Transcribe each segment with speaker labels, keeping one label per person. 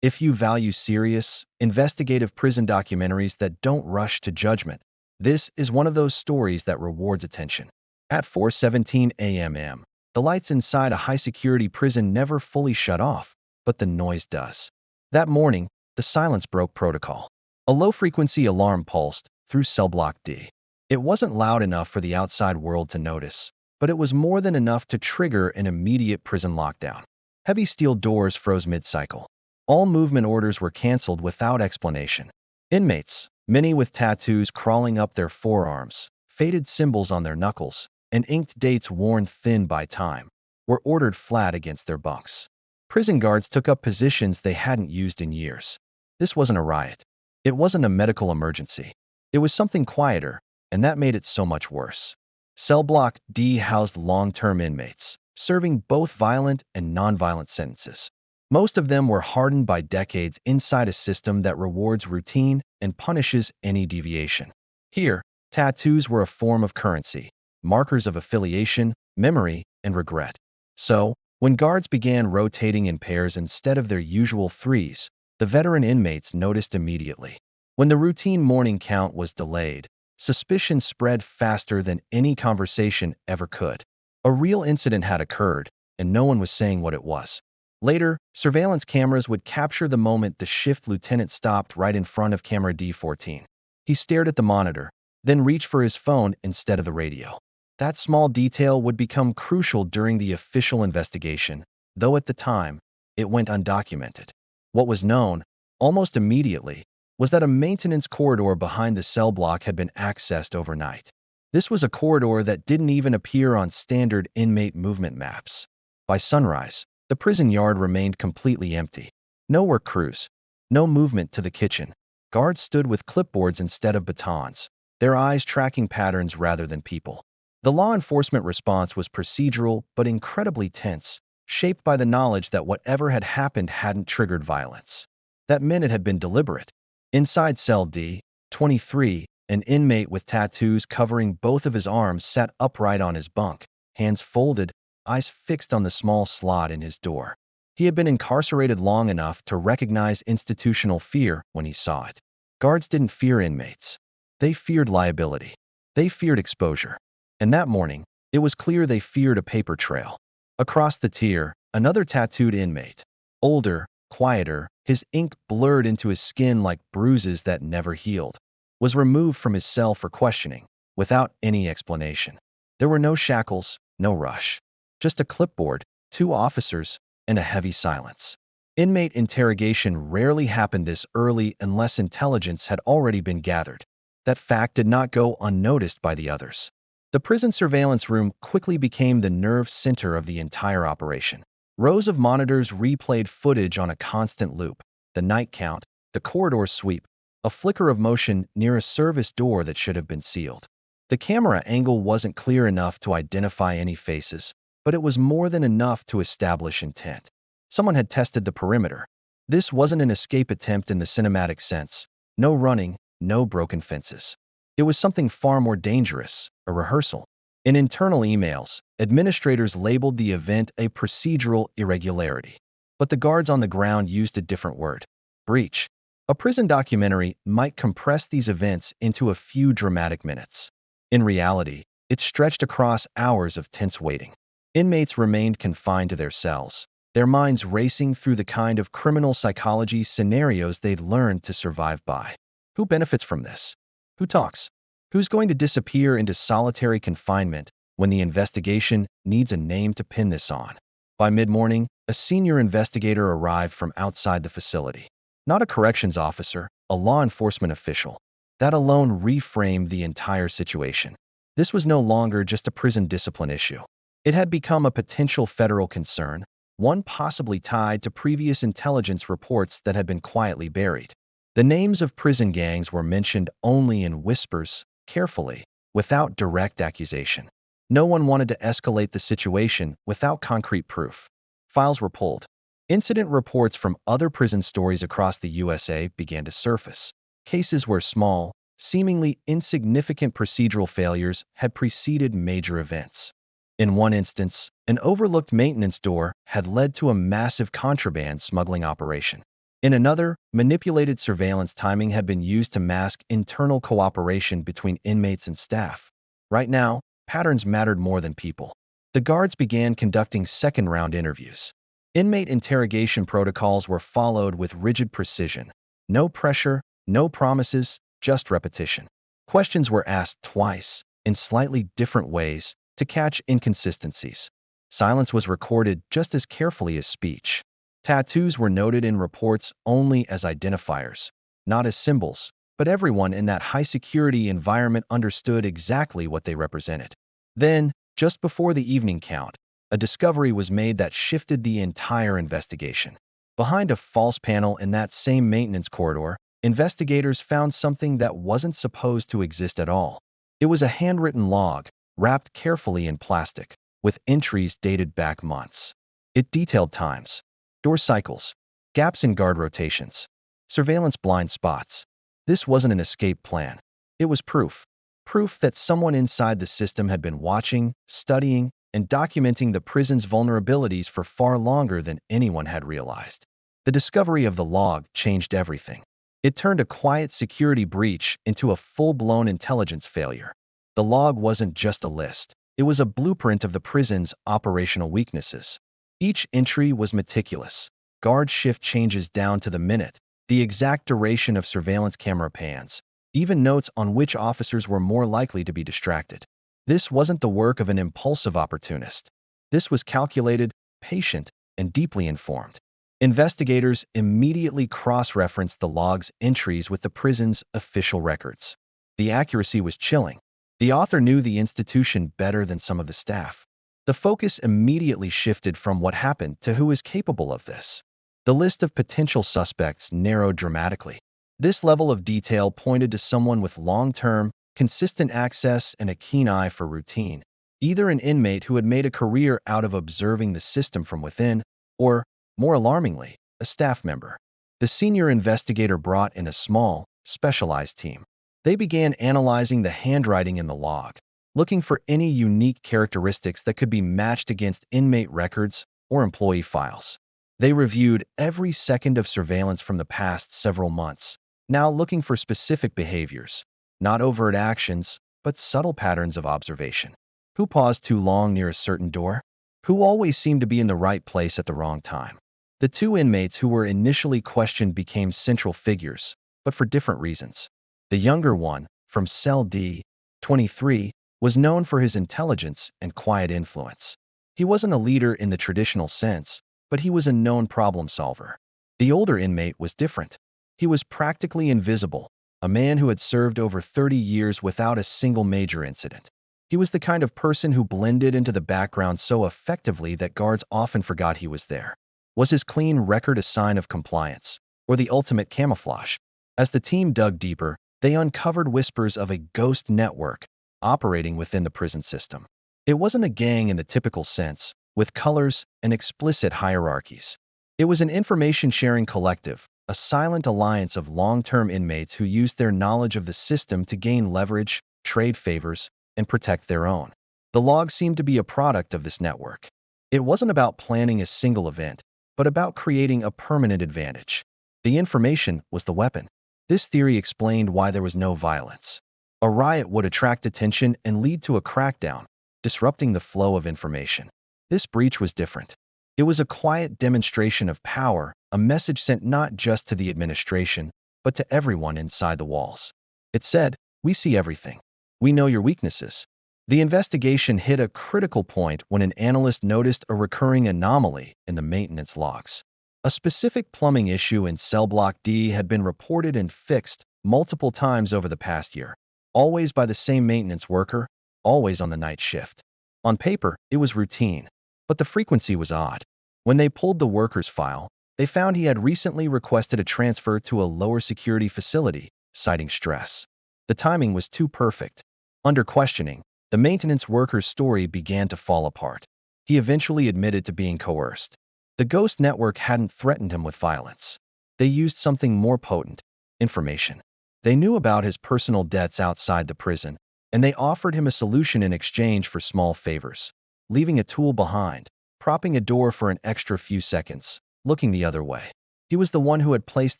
Speaker 1: If you value serious, investigative prison documentaries that don't rush to judgment, this is one of those stories that rewards attention. At 4:17 a.m., the lights inside a high-security prison never fully shut off, but the noise does. That morning, the silence broke protocol. A low-frequency alarm pulsed through cellblock D. It wasn't loud enough for the outside world to notice, but it was more than enough to trigger an immediate prison lockdown. Heavy steel doors froze mid-cycle. All movement orders were canceled without explanation. Inmates, many with tattoos crawling up their forearms, faded symbols on their knuckles, and inked dates worn thin by time, were ordered flat against their bunks. Prison guards took up positions they hadn't used in years. This wasn't a riot. It wasn't a medical emergency. It was something quieter, and that made it so much worse. Cell Block D housed long-term inmates, serving both violent and nonviolent sentences. Most of them were hardened by decades inside a system that rewards routine and punishes any deviation. Here, tattoos were a form of currency, markers of affiliation, memory, and regret. So, when guards began rotating in pairs instead of their usual threes, the veteran inmates noticed immediately. When the routine morning count was delayed, suspicion spread faster than any conversation ever could. A real incident had occurred, and no one was saying what it was. Later, surveillance cameras would capture the moment the shift lieutenant stopped right in front of camera D14. He stared at the monitor, then reached for his phone instead of the radio. That small detail would become crucial during the official investigation, though at the time, it went undocumented. What was known, almost immediately, was that a maintenance corridor behind the cell block had been accessed overnight. This was a corridor that didn't even appear on standard inmate movement maps. By sunrise, the prison yard remained completely empty. No work crews, no movement to the kitchen. Guards stood with clipboards instead of batons, their eyes tracking patterns rather than people. The law enforcement response was procedural but incredibly tense, shaped by the knowledge that whatever had happened hadn't triggered violence. That minute had been deliberate. Inside cell D23, an inmate with tattoos covering both of his arms sat upright on his bunk, hands folded, eyes fixed on the small slot in his door. He had been incarcerated long enough to recognize institutional fear when he saw it. Guards didn't fear inmates. They feared liability. They feared exposure. And that morning, it was clear they feared a paper trail. Across the tier, another tattooed inmate. Older, quieter, his ink blurred into his skin like bruises that never healed, was removed from his cell for questioning, without any explanation. There were no shackles, no rush. Just a clipboard, 2 officers, and a heavy silence. Inmate interrogation rarely happened this early unless intelligence had already been gathered. That fact did not go unnoticed by the others. The prison surveillance room quickly became the nerve center of the entire operation. Rows of monitors replayed footage on a constant loop, the night count, the corridor sweep, a flicker of motion near a service door that should have been sealed. The camera angle wasn't clear enough to identify any faces, but it was more than enough to establish intent. Someone had tested the perimeter. This wasn't an escape attempt in the cinematic sense. No running, no broken fences. It was something far more dangerous, a rehearsal. In internal emails, administrators labeled the event a procedural irregularity. But the guards on the ground used a different word: breach. A prison documentary might compress these events into a few dramatic minutes. In reality, it stretched across hours of tense waiting. Inmates remained confined to their cells, their minds racing through the kind of criminal psychology scenarios they'd learned to survive by. Who benefits from this? Who talks? Who's going to disappear into solitary confinement when the investigation needs a name to pin this on? By mid-morning, a senior investigator arrived from outside the facility. Not a corrections officer, a law enforcement official. That alone reframed the entire situation. This was no longer just a prison discipline issue. It had become a potential federal concern, one possibly tied to previous intelligence reports that had been quietly buried. The names of prison gangs were mentioned only in whispers, carefully, without direct accusation. No one wanted to escalate the situation without concrete proof. Files were pulled. Incident reports from other prison stories across the USA began to surface. Cases where small, seemingly insignificant procedural failures had preceded major events. In one instance, an overlooked maintenance door had led to a massive contraband smuggling operation. In another, manipulated surveillance timing had been used to mask internal cooperation between inmates and staff. Right now, patterns mattered more than people. The guards began conducting second-round interviews. Inmate interrogation protocols were followed with rigid precision. No pressure, no promises, just repetition. Questions were asked twice, in slightly different ways, to catch inconsistencies. Silence was recorded just as carefully as speech. Tattoos were noted in reports only as identifiers, not as symbols, but everyone in that high-security environment understood exactly what they represented. Then, just before the evening count, a discovery was made that shifted the entire investigation. Behind a false panel in that same maintenance corridor, investigators found something that wasn't supposed to exist at all. It was a handwritten log, wrapped carefully in plastic, with entries dated back months. It detailed times, door cycles, gaps in guard rotations, surveillance blind spots. This wasn't an escape plan. It was proof. Proof that someone inside the system had been watching, studying, and documenting the prison's vulnerabilities for far longer than anyone had realized. The discovery of the log changed everything. It turned a quiet security breach into a full-blown intelligence failure. The log wasn't just a list. It was a blueprint of the prison's operational weaknesses. Each entry was meticulous. Guard shift changes down to the minute, the exact duration of surveillance camera pans, even notes on which officers were more likely to be distracted. This wasn't the work of an impulsive opportunist. This was calculated, patient, and deeply informed. Investigators immediately cross-referenced the log's entries with the prison's official records. The accuracy was chilling. The author knew the institution better than some of the staff. The focus immediately shifted from what happened to who is capable of this. The list of potential suspects narrowed dramatically. This level of detail pointed to someone with long-term, consistent access and a keen eye for routine, either an inmate who had made a career out of observing the system from within, or, more alarmingly, a staff member. The senior investigator brought in a small, specialized team. They began analyzing the handwriting in the log, looking for any unique characteristics that could be matched against inmate records or employee files. They reviewed every second of surveillance from the past several months, now looking for specific behaviors, not overt actions, but subtle patterns of observation. Who paused too long near a certain door? Who always seemed to be in the right place at the wrong time? The two inmates who were initially questioned became central figures, but for different reasons. The younger one, from cell D, 23, was known for his intelligence and quiet influence. He wasn't a leader in the traditional sense, but he was a known problem solver. The older inmate was different. He was practically invisible, a man who had served over 30 years without a single major incident. He was the kind of person who blended into the background so effectively that guards often forgot he was there. Was his clean record a sign of compliance, or the ultimate camouflage? As the team dug deeper, they uncovered whispers of a ghost network operating within the prison system. It wasn't a gang in the typical sense, with colors and explicit hierarchies. It was an information-sharing collective, a silent alliance of long-term inmates who used their knowledge of the system to gain leverage, trade favors, and protect their own. The log seemed to be a product of this network. It wasn't about planning a single event, but about creating a permanent advantage. The information was the weapon. This theory explained why there was no violence. A riot would attract attention and lead to a crackdown, disrupting the flow of information. This breach was different. It was a quiet demonstration of power, a message sent not just to the administration, but to everyone inside the walls. It said, "We see everything. We know your weaknesses." The investigation hit a critical point when an analyst noticed a recurring anomaly in the maintenance logs. A specific plumbing issue in cellblock D had been reported and fixed multiple times over the past year, always by the same maintenance worker, always on the night shift. On paper, it was routine, but the frequency was odd. When they pulled the worker's file, they found he had recently requested a transfer to a lower security facility, citing stress. The timing was too perfect. Under questioning, the maintenance worker's story began to fall apart. He eventually admitted to being coerced. The ghost network hadn't threatened him with violence. They used something more potent: information. They knew about his personal debts outside the prison, and they offered him a solution in exchange for small favors, leaving a tool behind, propping a door for an extra few seconds, looking the other way. He was the one who had placed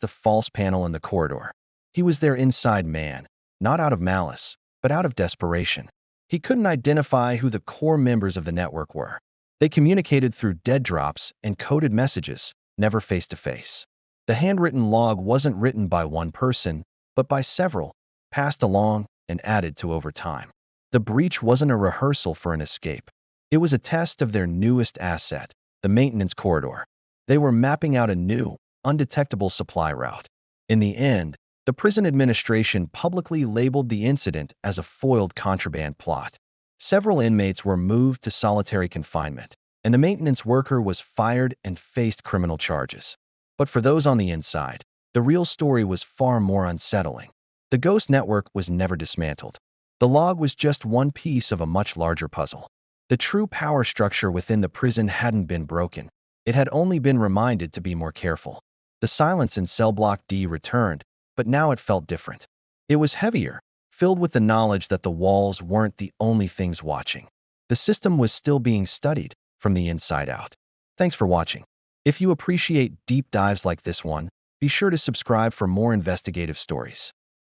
Speaker 1: the false panel in the corridor. He was their inside man, not out of malice, but out of desperation. He couldn't identify who the core members of the network were. They communicated through dead drops and coded messages, never face-to-face. The handwritten log wasn't written by one person, but by several, passed along and added to over time. The breach wasn't a rehearsal for an escape. It was a test of their newest asset, the maintenance corridor. They were mapping out a new, undetectable supply route. In the end, the prison administration publicly labeled the incident as a foiled contraband plot. Several inmates were moved to solitary confinement, and the maintenance worker was fired and faced criminal charges. But for those on the inside, the real story was far more unsettling. The ghost network was never dismantled. The log was just one piece of a much larger puzzle. The true power structure within the prison hadn't been broken. It had only been reminded to be more careful. The silence in cellblock D returned, but now it felt different. It was heavier, filled with the knowledge that the walls weren't the only things watching. The system was still being studied from the inside out. Thanks for watching. If you appreciate deep dives like this one, be sure to subscribe for more investigative stories.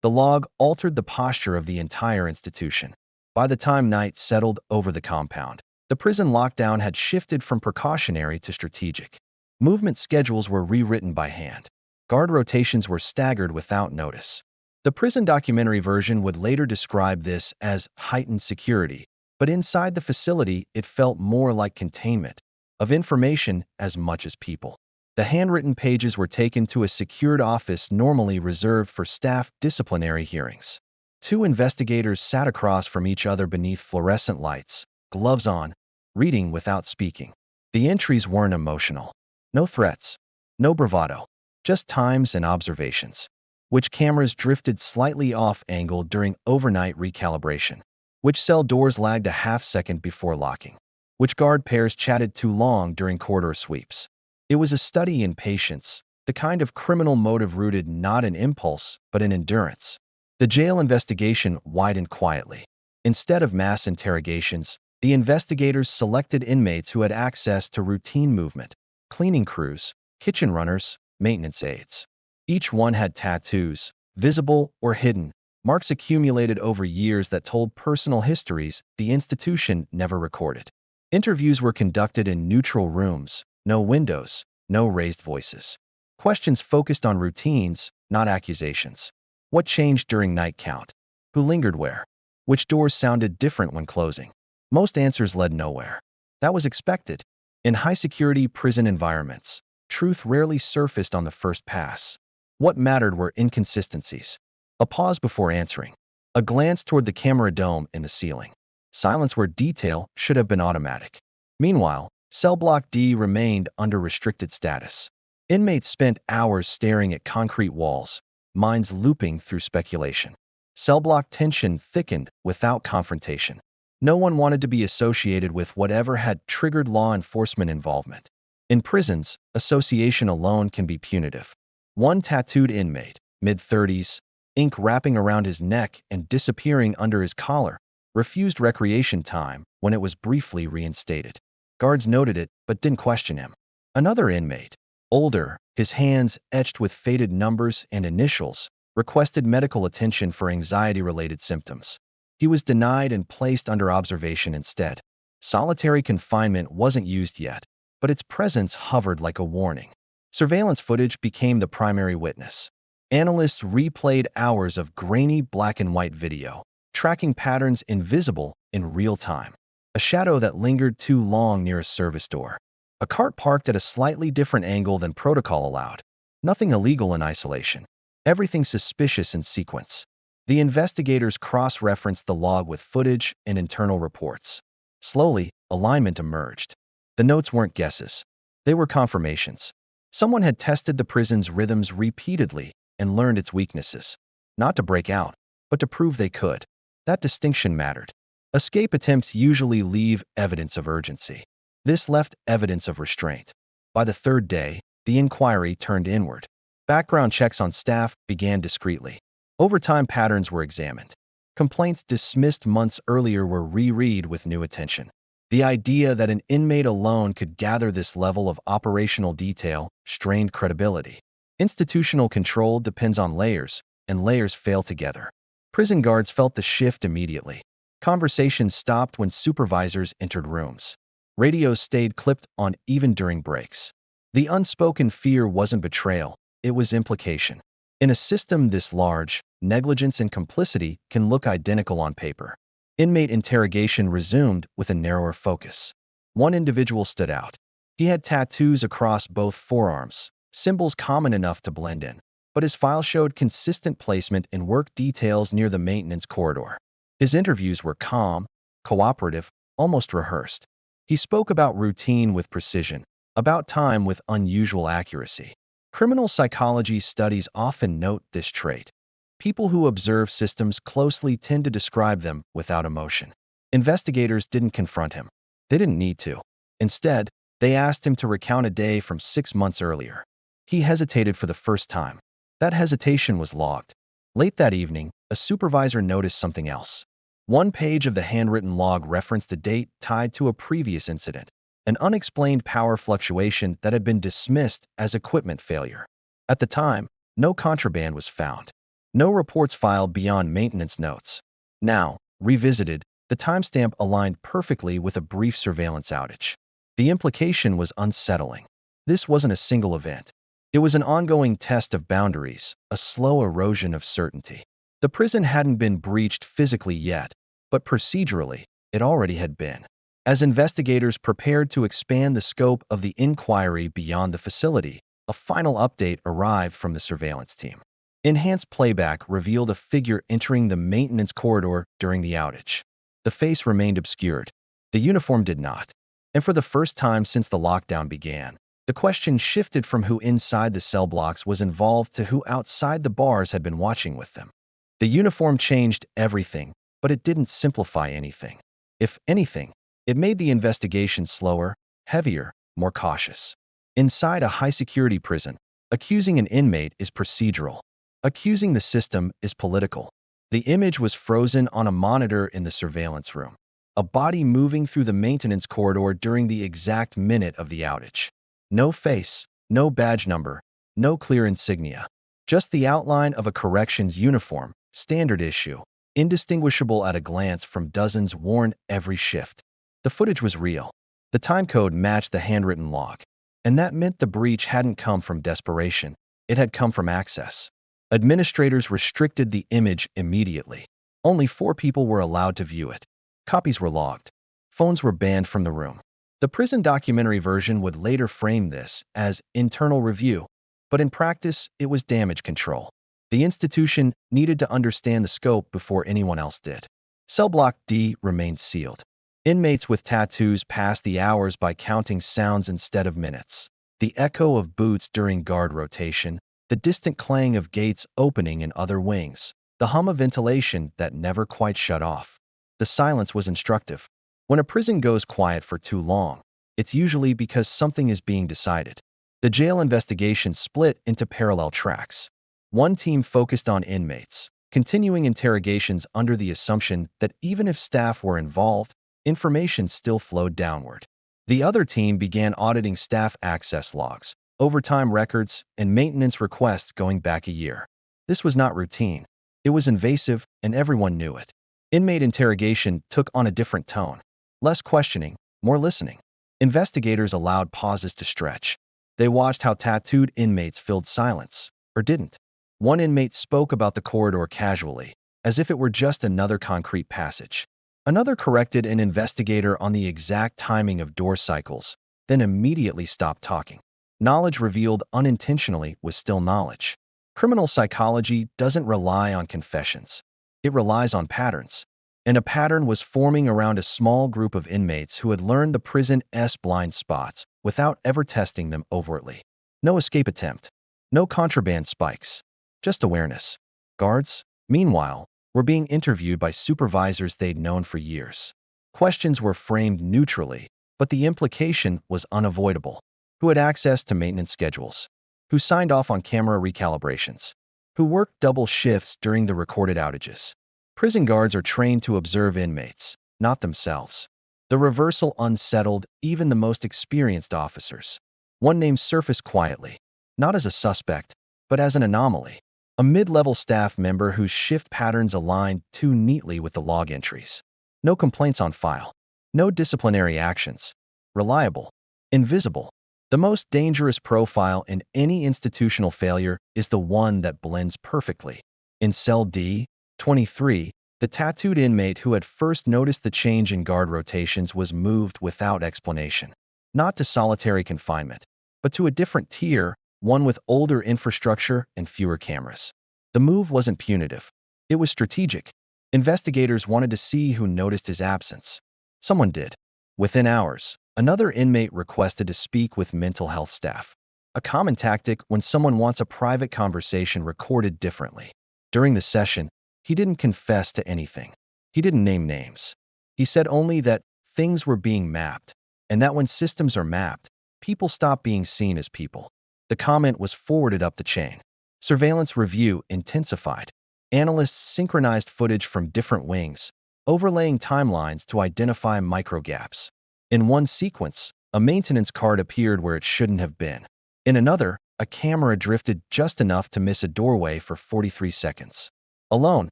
Speaker 1: The log altered the posture of the entire institution. By the time night settled over the compound, the prison lockdown had shifted from precautionary to strategic. Movement schedules were rewritten by hand. Guard rotations were staggered without notice. The prison documentary version would later describe this as heightened security, but inside the facility it felt more like containment, of information as much as people. The handwritten pages were taken to a secured office normally reserved for staff disciplinary hearings. Two investigators sat across from each other beneath fluorescent lights, gloves on, reading without speaking. The entries weren't emotional. No threats, no bravado, just times and observations. Which cameras drifted slightly off-angle during overnight recalibration. Which cell doors lagged a half-second before locking. Which guard pairs chatted too long during corridor sweeps. It was a study in patience, the kind of criminal motive rooted not in impulse, but in endurance. The jail investigation widened quietly. Instead of mass interrogations, the investigators selected inmates who had access to routine movement, cleaning crews, kitchen runners, maintenance aides. Each one had tattoos, visible or hidden, marks accumulated over years that told personal histories the institution never recorded. Interviews were conducted in neutral rooms, no windows, no raised voices. Questions focused on routines, not accusations. What changed during night count? Who lingered where? Which doors sounded different when closing? Most answers led nowhere. That was expected. In high-security prison environments, truth rarely surfaced on the first pass. What mattered were inconsistencies. A pause before answering. A glance toward the camera dome in the ceiling. Silence where detail should have been automatic. Meanwhile, cellblock D remained under restricted status. Inmates spent hours staring at concrete walls, minds looping through speculation. Cellblock tension thickened without confrontation. No one wanted to be associated with whatever had triggered law enforcement involvement. In prisons, association alone can be punitive. One tattooed inmate, mid-30s, ink wrapping around his neck and disappearing under his collar, refused recreation time when it was briefly reinstated. Guards noted it but didn't question him. Another inmate, older, his hands etched with faded numbers and initials, requested medical attention for anxiety-related symptoms. He was denied and placed under observation instead. Solitary confinement wasn't used yet, but its presence hovered like a warning. Surveillance footage became the primary witness. Analysts replayed hours of grainy black and white video, tracking patterns invisible in real time. A shadow that lingered too long near a service door. A cart parked at a slightly different angle than protocol allowed. Nothing illegal in isolation. Everything suspicious in sequence. The investigators cross-referenced the log with footage and internal reports. Slowly, alignment emerged. The notes weren't guesses. They were confirmations. Someone had tested the prison's rhythms repeatedly and learned its weaknesses. Not to break out, but to prove they could. That distinction mattered. Escape attempts usually leave evidence of urgency. This left evidence of restraint. By the third day, the inquiry turned inward. Background checks on staff began discreetly. Overtime patterns were examined. Complaints dismissed months earlier were reread with new attention. The idea that an inmate alone could gather this level of operational detail strained credibility. Institutional control depends on layers, and layers fail together. Prison guards felt the shift immediately. Conversations stopped when supervisors entered rooms. Radios stayed clipped on even during breaks. The unspoken fear wasn't betrayal, it was implication. In a system this large, negligence and complicity can look identical on paper. Inmate interrogation resumed with a narrower focus. One individual stood out. He had tattoos across both forearms, symbols common enough to blend in, but his file showed consistent placement in work details near the maintenance corridor. His interviews were calm, cooperative, almost rehearsed. He spoke about routine with precision, about time with unusual accuracy. Criminal psychology studies often note this trait. People who observe systems closely tend to describe them without emotion. Investigators didn't confront him. They didn't need to. Instead, they asked him to recount a day from 6 months earlier. He hesitated for the first time. That hesitation was logged. Late that evening, a supervisor noticed something else. One page of the handwritten log referenced a date tied to a previous incident, an unexplained power fluctuation that had been dismissed as equipment failure. At the time, no contraband was found. No reports filed beyond maintenance notes. Now, revisited, the timestamp aligned perfectly with a brief surveillance outage. The implication was unsettling. This wasn't a single event. It was an ongoing test of boundaries, a slow erosion of certainty. The prison hadn't been breached physically yet, but procedurally, it already had been. As investigators prepared to expand the scope of the inquiry beyond the facility, a final update arrived from the surveillance team. Enhanced playback revealed a figure entering the maintenance corridor during the outage. The face remained obscured. The uniform did not. And for the first time since the lockdown began, the question shifted from who inside the cell blocks was involved to who outside the bars had been watching with them. The uniform changed everything, but it didn't simplify anything. If anything, it made the investigation slower, heavier, more cautious. Inside a high-security prison, accusing an inmate is procedural. Accusing the system is political. The image was frozen on a monitor in the surveillance room. A body moving through the maintenance corridor during the exact minute of the outage. No face, no badge number, no clear insignia. Just the outline of a corrections uniform, standard issue, indistinguishable at a glance from dozens worn every shift. The footage was real. The timecode matched the handwritten log. And that meant the breach hadn't come from desperation. It had come from access. Administrators restricted the image immediately. Only 4 people were allowed to view it. Copies were logged. Phones were banned from the room. The prison documentary version would later frame this as internal review, but in practice, it was damage control. The institution needed to understand the scope before anyone else did. Cellblock D remained sealed. Inmates with tattoos passed the hours by counting sounds instead of minutes. The echo of boots during guard rotation, the distant clang of gates opening in other wings, the hum of ventilation that never quite shut off. The silence was instructive. When a prison goes quiet for too long, it's usually because something is being decided. The jail investigation split into parallel tracks. One team focused on inmates, continuing interrogations under the assumption that even if staff were involved, information still flowed downward. The other team began auditing staff access logs, overtime records, and maintenance requests going back a year. This was not routine. It was invasive, and everyone knew it. Inmate interrogation took on a different tone. Less questioning, more listening. Investigators allowed pauses to stretch. They watched how tattooed inmates filled silence, or didn't. One inmate spoke about the corridor casually, as if it were just another concrete passage. Another corrected an investigator on the exact timing of door cycles, then immediately stopped talking. Knowledge revealed unintentionally was still knowledge. Criminal psychology doesn't rely on confessions. It relies on patterns. And a pattern was forming around a small group of inmates who had learned the prison's blind spots without ever testing them overtly. No escape attempt. No contraband spikes. Just awareness. Guards, meanwhile, were being interviewed by supervisors they'd known for years. Questions were framed neutrally, but the implication was unavoidable. Who had access to maintenance schedules? Who signed off on camera recalibrations? Who worked double shifts during the recorded outages? Prison guards are trained to observe inmates, not themselves. The reversal unsettled even the most experienced officers. One name surfaced quietly, not as a suspect, but as an anomaly. A mid-level staff member whose shift patterns aligned too neatly with the log entries. No complaints on file. No disciplinary actions. Reliable. Invisible. The most dangerous profile in any institutional failure is the one that blends perfectly. In cell D, 23, the tattooed inmate who had first noticed the change in guard rotations was moved without explanation. Not to solitary confinement, but to a different tier, one with older infrastructure and fewer cameras. The move wasn't punitive. It was strategic. Investigators wanted to see who noticed his absence. Someone did. Within hours, another inmate requested to speak with mental health staff. A common tactic when someone wants a private conversation recorded differently. During the session, he didn't confess to anything. He didn't name names. He said only that things were being mapped, and that when systems are mapped, people stop being seen as people. The comment was forwarded up the chain. Surveillance review intensified. Analysts synchronized footage from different wings, overlaying timelines to identify microgaps. In one sequence, a maintenance card appeared where it shouldn't have been. In another, a camera drifted just enough to miss a doorway for 43 seconds. Alone,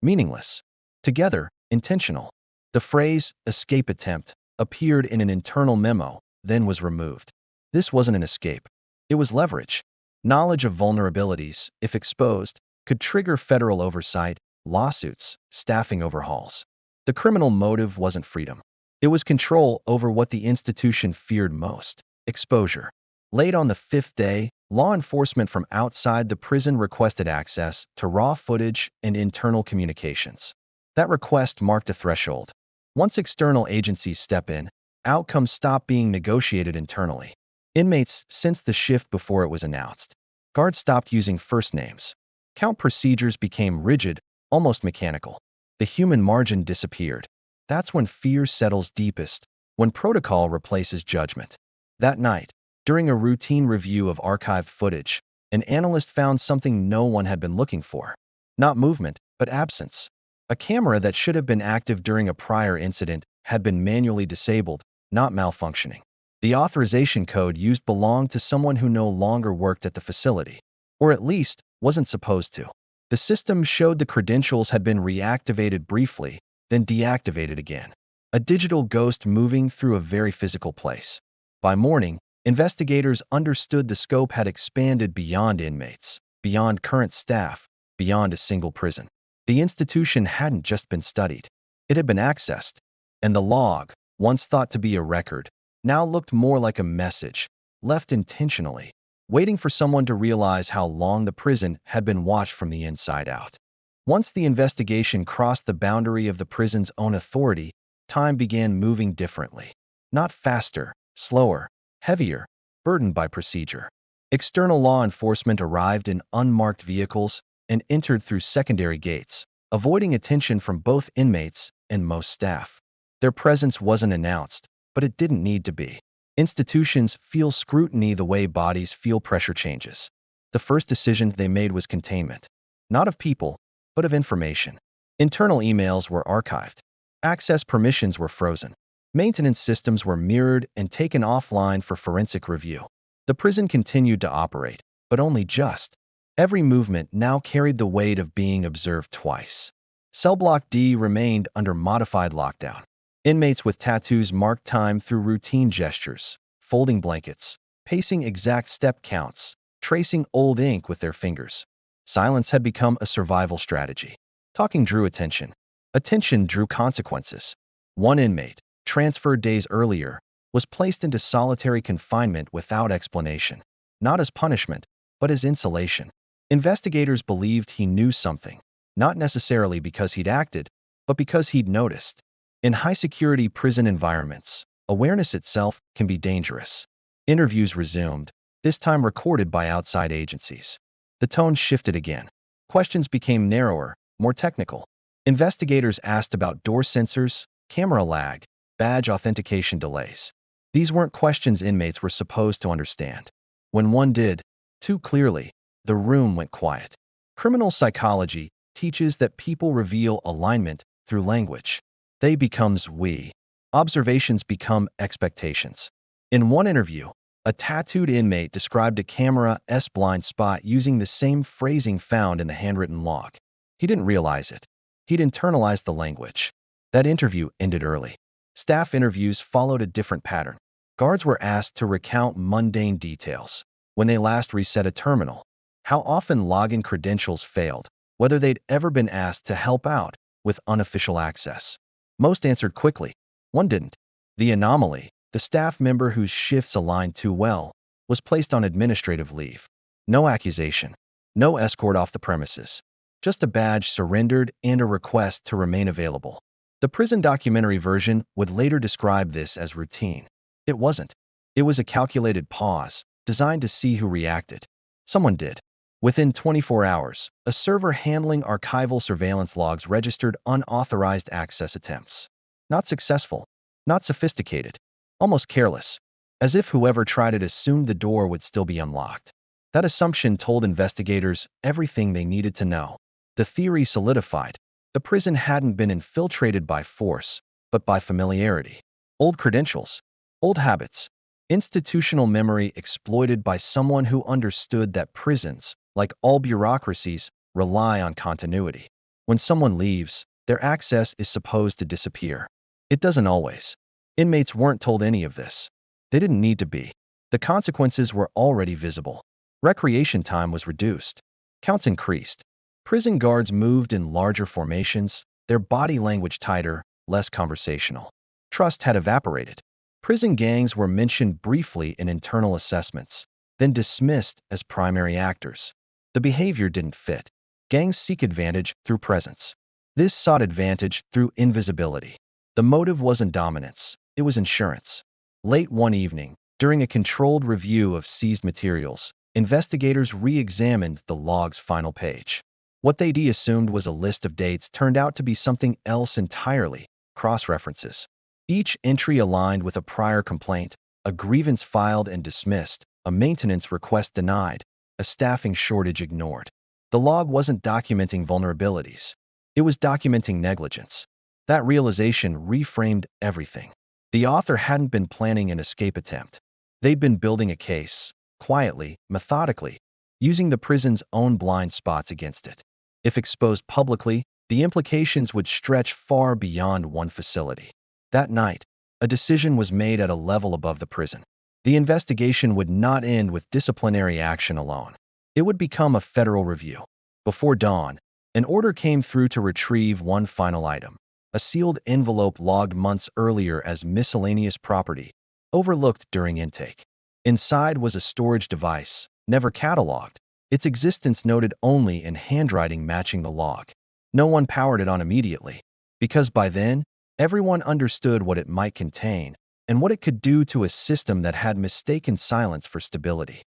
Speaker 1: meaningless. Together, intentional. The phrase, escape attempt, appeared in an internal memo, then was removed. This wasn't an escape. It was leverage. Knowledge of vulnerabilities, if exposed, could trigger federal oversight, lawsuits, staffing overhauls. The criminal motive wasn't freedom. It was control over what the institution feared most: exposure. Late on the fifth day, law enforcement from outside the prison requested access to raw footage and internal communications. That request marked a threshold. Once external agencies step in, outcomes stop being negotiated internally. Inmates sensed the shift before it was announced. Guards stopped using first names. Count procedures became rigid, almost mechanical. The human margin disappeared. That's when fear settles deepest, when protocol replaces judgment. That night, during a routine review of archived footage, an analyst found something no one had been looking for. Not movement, but absence. A camera that should have been active during a prior incident had been manually disabled, not malfunctioning. The authorization code used belonged to someone who no longer worked at the facility, or at least wasn't supposed to. The system showed the credentials had been reactivated briefly, then deactivated again. A digital ghost moving through a very physical place. By morning, investigators understood the scope had expanded beyond inmates, beyond current staff, beyond a single prison. The institution hadn't just been studied. It had been accessed. And the log, once thought to be a record, now looked more like a message, left intentionally, waiting for someone to realize how long the prison had been watched from the inside out. Once the investigation crossed the boundary of the prison's own authority, time began moving differently. Not faster, slower, heavier, burdened by procedure. External law enforcement arrived in unmarked vehicles and entered through secondary gates, avoiding attention from both inmates and most staff. Their presence wasn't announced, but it didn't need to be. Institutions feel scrutiny the way bodies feel pressure changes. The first decision they made was containment. Not of people, but of information. Internal emails were archived. Access permissions were frozen. Maintenance systems were mirrored and taken offline for forensic review. The prison continued to operate, but only just. Every movement now carried the weight of being observed twice. Cellblock D remained under modified lockdown. Inmates with tattoos marked time through routine gestures, folding blankets, pacing exact step counts, tracing old ink with their fingers. Silence had become a survival strategy. Talking drew attention. Attention drew consequences. One inmate, transferred days earlier, was placed into solitary confinement without explanation, not as punishment, but as insulation. Investigators believed he knew something, not necessarily because he'd acted, but because he'd noticed. In high-security prison environments, awareness itself can be dangerous. Interviews resumed, this time recorded by outside agencies. The tone shifted again. Questions became narrower, more technical. Investigators asked about door sensors, camera lag, badge authentication delays. These weren't questions inmates were supposed to understand. When one did, too clearly, the room went quiet. Criminal psychology teaches that people reveal alignment through language. They becomes we. Observations become expectations. In one interview, a tattooed inmate described a camera's blind spot using the same phrasing found in the handwritten log. He didn't realize it. He'd internalized the language. That interview ended early. Staff interviews followed a different pattern. Guards were asked to recount mundane details. When they last reset a terminal, how often login credentials failed, whether they'd ever been asked to help out with unofficial access. Most answered quickly. One didn't. The anomaly, the staff member whose shifts aligned too well, was placed on administrative leave. No accusation. No escort off the premises. Just a badge surrendered and a request to remain available. The prison documentary version would later describe this as routine. It wasn't. It was a calculated pause, designed to see who reacted. Someone did. Within 24 hours, a server handling archival surveillance logs registered unauthorized access attempts. Not successful, not sophisticated, almost careless, as if whoever tried it assumed the door would still be unlocked. That assumption told investigators everything they needed to know. The theory solidified. The prison hadn't been infiltrated by force, but by familiarity. Old credentials, old habits, institutional memory exploited by someone who understood that prisons, like all bureaucracies, rely on continuity. When someone leaves, their access is supposed to disappear. It doesn't always. Inmates weren't told any of this. They didn't need to be. The consequences were already visible. Recreation time was reduced. Counts increased. Prison guards moved in larger formations, their body language tighter, less conversational. Trust had evaporated. Prison gangs were mentioned briefly in internal assessments, then dismissed as primary actors. The behavior didn't fit. Gangs seek advantage through presence. This sought advantage through invisibility. The motive wasn't dominance, it was insurance. Late one evening, during a controlled review of seized materials, investigators re-examined the log's final page. What they'd assumed was a list of dates turned out to be something else entirely, cross-references. Each entry aligned with a prior complaint, a grievance filed and dismissed, a maintenance request denied, a staffing shortage ignored. The log wasn't documenting vulnerabilities. It was documenting negligence. That realization reframed everything. The author hadn't been planning an escape attempt. They'd been building a case, quietly, methodically, using the prison's own blind spots against it. If exposed publicly, the implications would stretch far beyond one facility. That night, a decision was made at a level above the prison. The investigation would not end with disciplinary action alone. It would become a federal review. Before dawn, an order came through to retrieve one final item, a sealed envelope logged months earlier as miscellaneous property, overlooked during intake. Inside was a storage device, never cataloged, its existence noted only in handwriting matching the log. No one powered it on immediately, because by then, everyone understood what it might contain and what it could do to a system that had mistaken silence for stability.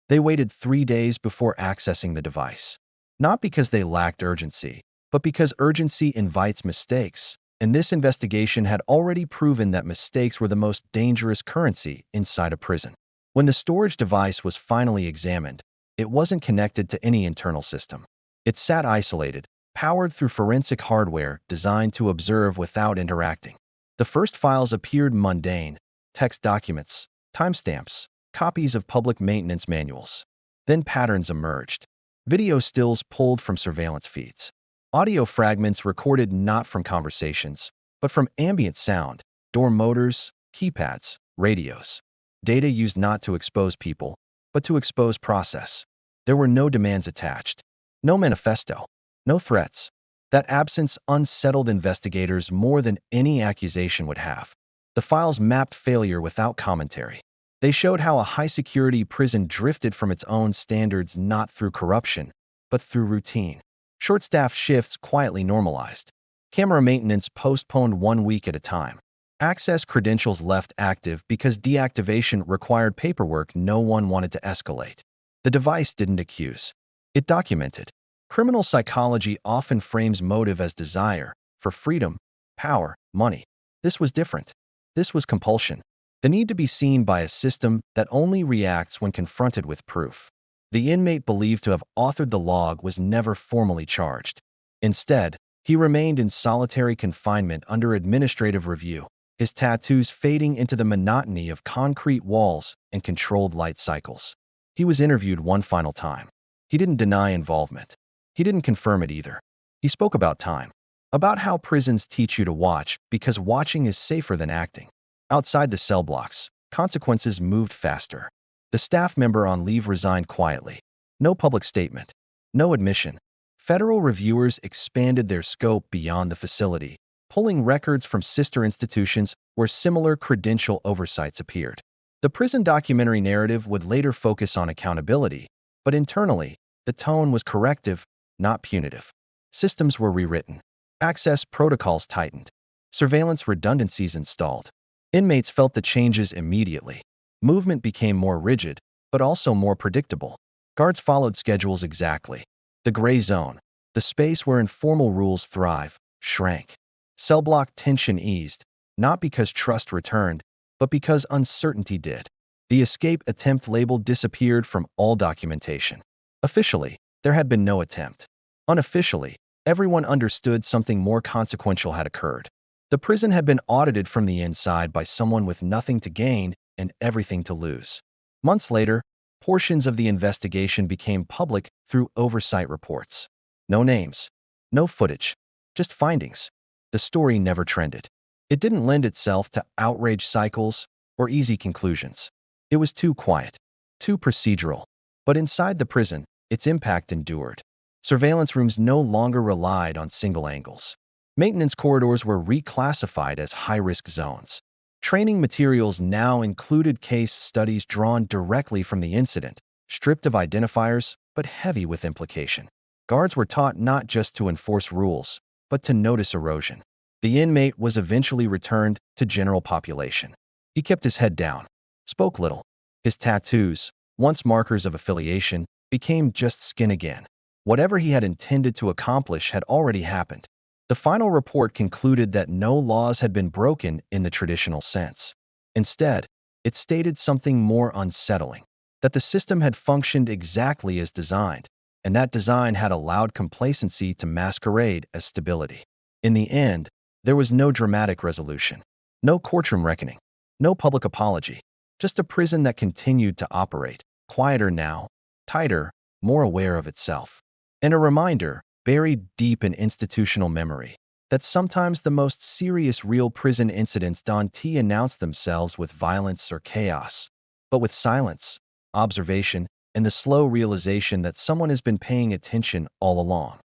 Speaker 1: They waited 3 days before accessing the device. Not because they lacked urgency, but because urgency invites mistakes, and this investigation had already proven that mistakes were the most dangerous currency inside a prison. When the storage device was finally examined, it wasn't connected to any internal system. It sat isolated, powered through forensic hardware designed to observe without interacting. The first files appeared mundane: text documents, timestamps, copies of public maintenance manuals. Then patterns emerged. Video stills pulled from surveillance feeds. Audio fragments recorded not from conversations, but from ambient sound, door motors, keypads, radios. Data used not to expose people, but to expose process. There were no demands attached, no manifesto, no threats. That absence unsettled investigators more than any accusation would have. The files mapped failure without commentary. They showed how a high-security prison drifted from its own standards not through corruption, but through routine. Short-staffed shifts quietly normalized. Camera maintenance postponed 1 week at a time. Access credentials left active because deactivation required paperwork no one wanted to escalate. The device didn't accuse. It documented. Criminal psychology often frames motive as desire for freedom, power, money. This was different. This was compulsion. The need to be seen by a system that only reacts when confronted with proof. The inmate believed to have authored the log was never formally charged. Instead, he remained in solitary confinement under administrative review. his tattoos fading into the monotony of concrete walls and controlled light cycles. He was interviewed one final time. He didn't deny involvement. He didn't confirm it either. He spoke about time, about how prisons teach you to watch because watching is safer than acting. Outside the cell blocks, consequences moved faster. The staff member on leave resigned quietly. No public statement. No admission. Federal reviewers expanded their scope beyond the facility, pulling records from sister institutions where similar credential oversights appeared. The prison documentary narrative would later focus on accountability, but internally, the tone was corrective, not punitive. Systems were rewritten. Access protocols tightened. Surveillance redundancies installed. Inmates felt the changes immediately. Movement became more rigid, but also more predictable. Guards followed schedules exactly. The gray zone, the space where informal rules thrive, shrank. Cell block tension eased, not because trust returned, but because uncertainty did. The escape attempt label disappeared from all documentation. Officially, there had been no attempt. Unofficially, everyone understood something more consequential had occurred. The prison had been audited from the inside by someone with nothing to gain and everything to lose. Months later, portions of the investigation became public through oversight reports. No names, no footage, just findings. The story never trended. It didn't lend itself to outrage cycles or easy conclusions. It was too quiet, too procedural. But inside the prison, its impact endured. Surveillance rooms no longer relied on single angles. Maintenance corridors were reclassified as high-risk zones. Training materials now included case studies drawn directly from the incident, stripped of identifiers, but heavy with implication. Guards were taught not just to enforce rules, but to notice erosion. The inmate was eventually returned to general population. He kept his head down, spoke little. His tattoos, once markers of affiliation, became just skin again. Whatever he had intended to accomplish had already happened. The final report concluded that no laws had been broken in the traditional sense. Instead, it stated something more unsettling, that the system had functioned exactly as designed, and that design had allowed complacency to masquerade as stability. In the end, there was no dramatic resolution, no courtroom reckoning, no public apology, just a prison that continued to operate, quieter now, tighter, more aware of itself. And a reminder, buried deep in institutional memory, that sometimes the most serious real prison incidents don't announce themselves with violence or chaos, but with silence, observation, and the slow realization that someone has been paying attention all along.